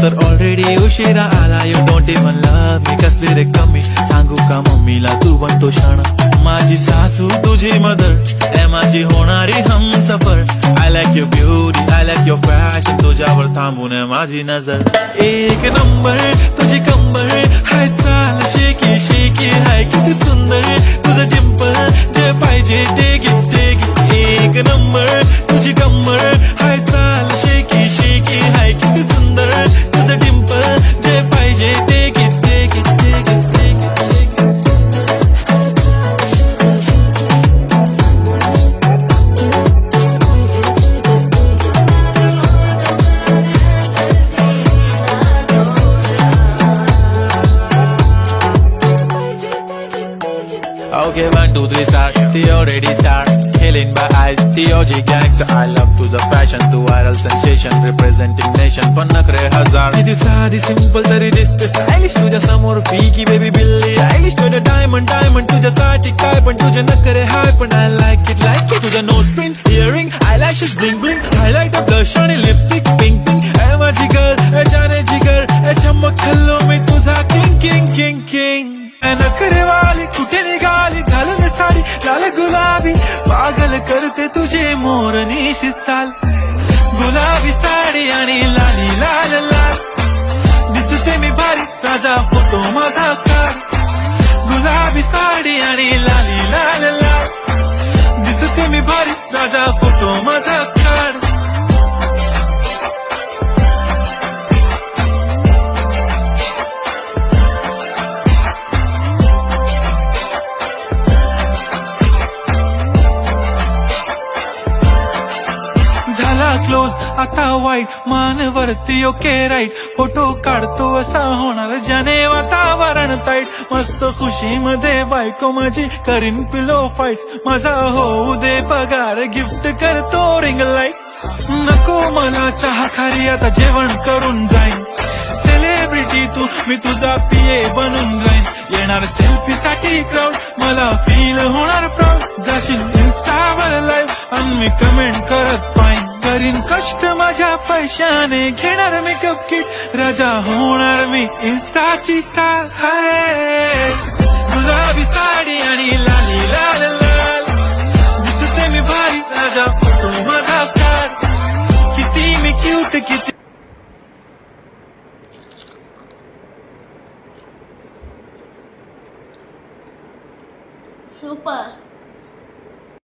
तर ऑलरेडी उशिरा आला. You don't even love me, कसली रे कमी सांगू का मम्मीला तू बनतो शाणा. माझी सासू तुझी मदर ए माझी होणारी Humsafar. I like your beauty, I like your fashion, तुझ्यावर थांबून माझी नजर. एक नंबर तुझी कंबर हाय, चाल शेकी शेकी हाय, किती सुंदर तुझं डिंपल, जे पाहिजे ते घे ते घे. एक नंबर तुझी कंबर हाय, चाल शेकी शेकी हाय, किती सुंदर तुझं डिंपल, जे पाहिजे ते घे ते घे ते घे ते घे. Okay, 1, 2, 3, start. The already start. Killing by eyes. The OG gangster. I love to the fashion, to viral sensation, representing nation. पण नखरे हजार. किती साधी simple तरी दिसते stylish. तुझ्या समोर फीकी baby बिल्ली आयलिश. तुझे diamond diamond तुझ्यासाठी काय, पण तुझे नखरे हाय, पण I like it like it. तुझा nose pin, earring, eyelashes bling bling, highlight blush आणि lipstick pink pink. ए माझी girl, ए जाने जिगर, ए चमक छल्लो मी तुझा king king king king. नखरे वाली कुठे निघाली, घालून साडी लाल गुलाबी, पागल करते तुझे मोरनीशी चाल. गुलाबी साडी आणि लाली लाल लाल, दिसते मी भारी ताजा फोटो माझा काढ. गुलाबी साडी आणि लाली लाल लाल, दिसते मी भारी ताजा फोटो माझा काढ. क्लोज आता वाईट मानवरती ओके राईट, फोटो काढतो असा होणार ज्याने वातावरण ताईट. मस्त खुशी मध्ये बायको माझी करीन पिलो फाईट, माझा होऊ दे पगार गिफ्ट करतो रिंग लाईट. नको मला चहा खारी आता जेवण करून जाईन, सेलिब्रिटी तू मी तुझा पिये बनून राहीन. येणार सेल्फी साठी क्राऊड, मला फील होणार प्राऊड. जाशील इन्स्टावर लाईव्ह आणि मी कमेंट करत पाहिन. करीन कष्ट माझ्या पैशाने, घेणार मेकअप किट, राजा होणार मी इन्स्टाची स्टार. हाय गुलाबी साडी आणि लाली लाल लाल, दिसते मी भारी राजा फोटो माझा काढ. किती मी क्यूट किती. सुपर.